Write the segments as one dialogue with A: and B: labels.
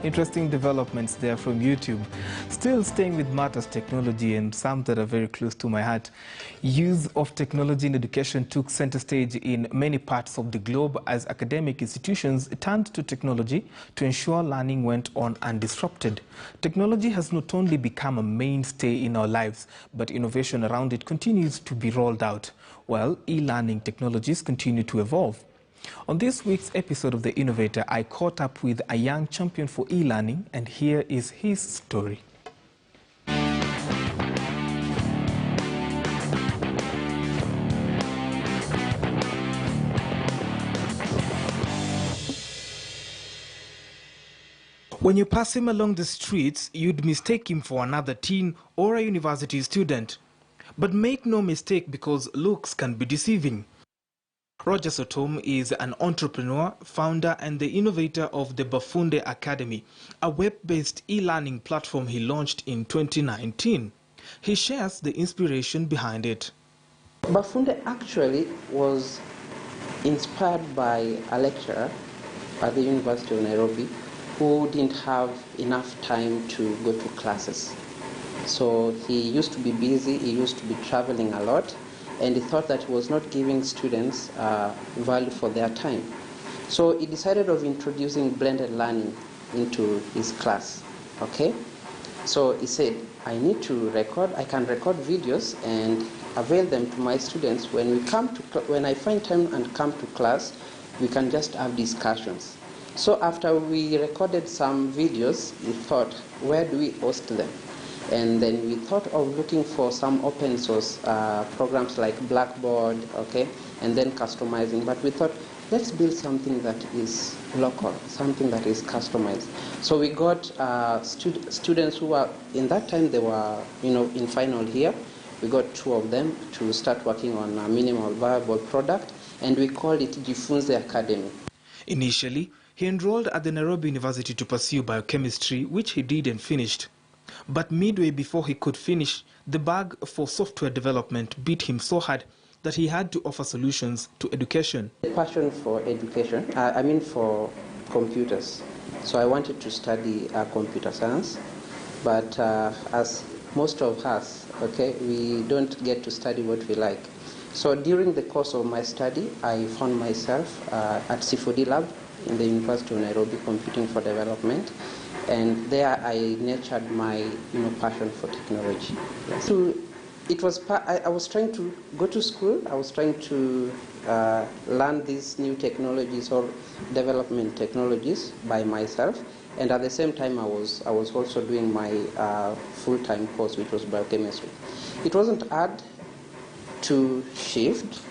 A: Interesting developments there from YouTube. Still staying with matters technology and some that are very close to my heart. Use of technology in education took center stage in many parts of the globe as academic institutions turned to technology to ensure learning went on undisrupted. Technology has not only become a mainstay in our lives, but innovation around it continues to be rolled out, while e-learning technologies continue to evolve. On this week's episode of The Innovator, I caught up with a young champion for e-learning, and here is his story. When you pass him along the streets, you'd mistake him for another teen or a university student. But make no mistake, because looks can be deceiving. Rodgers Otom is an entrepreneur, founder and the innovator of the Bafunde Academy, a web-based e-learning platform he launched in 2019. He shares the inspiration behind it.
B: Bafunde actually was inspired by a lecturer at the University of Nairobi who didn't have enough time to go to classes. So he used to be busy, he used to be traveling a lot, and he thought that he was not giving students value for their time. So he decided of introducing blended learning into his class, okay? So he said, I need to record, I can record videos and avail them to my students. When I find time and come to class, we can just have discussions. So after we recorded some videos, we thought, where do we host them? And then we thought of looking for some open source programs like Blackboard, okay, and then customizing. But we thought, let's build something that is local, something that is customized. So we got students who were, in that time they were, in final year. We got 2 of them to start working on a minimal viable product, and we called it Jifunze Academy.
A: Initially, he enrolled at the Nairobi University to pursue biochemistry, which he did and finished. But midway before he could finish, the bug for software development beat him so hard that he had to offer solutions to education.
B: The passion for education, for computers. So I wanted to study computer science, but as most of us, okay, we don't get to study what we like. So during the course of my study, I found myself at C4D Lab in the University of Nairobi, computing for development. And there I nurtured my passion for technology. Yes. So it was I was trying to go to school. I was trying to learn these new technologies or development technologies by myself. And at the same time, I was also doing my full-time course, which was biochemistry. It wasn't hard to shift,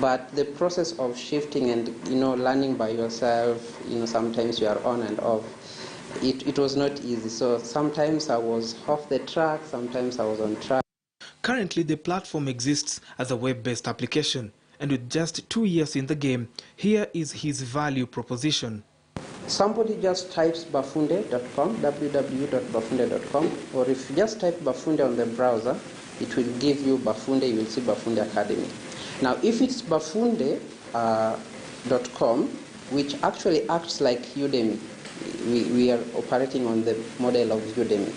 B: but the process of shifting and learning by yourself, sometimes you are on and off. It was not easy. So sometimes I was off the track, sometimes I was on track.
A: Currently, the platform exists as a web-based application, and with just 2 years in the game, here is his value proposition.
B: Somebody just types bafunde.com, www.bafunde.com, or if you just type Bafunde on the browser, it will give you Bafunde, you will see Bafunde Academy. Now, if it's bafunde.com, which actually acts like Udemy, we are operating on the model of Udemy.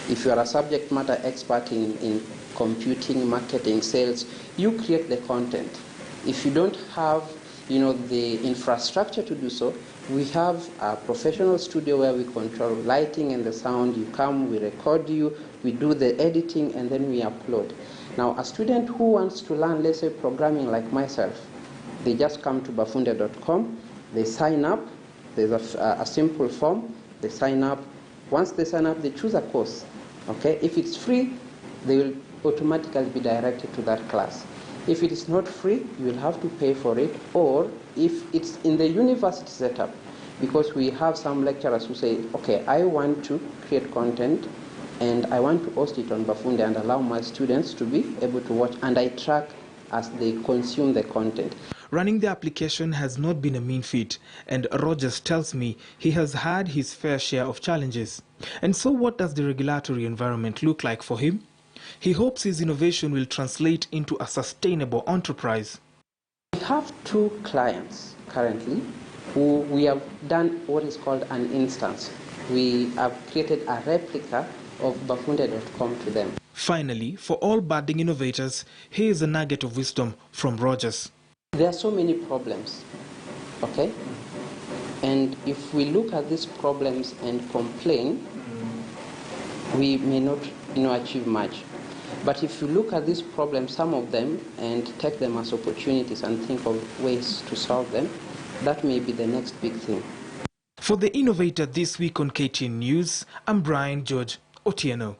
B: If you are a subject matter expert in computing, marketing, sales, you create the content. If you don't have the infrastructure to do so, we have a professional studio where we control lighting and the sound. You come, we record you, we do the editing, and then we upload. Now, a student who wants to learn, let's say, programming like myself, they just come to bafunde.com, they sign up. There's a simple form. They sign up. Once they sign up, they choose a course. Okay? If it's free, they will automatically be directed to that class. If it is not free, you will have to pay for it. Or if it's in the university setup, because we have some lecturers who say, okay, I want to create content and I want to host it on Bafunde and allow my students to be able to watch, and I track as they consume the content.
A: Running the application has not been a mean feat, and Rodgers tells me he has had his fair share of challenges. And so what does the regulatory environment look like for him? He hopes his innovation will translate into a sustainable enterprise.
B: We have 2 clients currently We have done what is called an instance. We have created a replica of Bafunde.com to them.
A: Finally, for all budding innovators, here is a nugget of wisdom from Rodgers.
B: There are so many problems, okay? And if we look at these problems and complain, we may not achieve much. But if you look at these problems, some of them, and take them as opportunities and think of ways to solve them, that may be the next big thing.
A: For The Innovator this week on KTN News, I'm Brian George Otieno.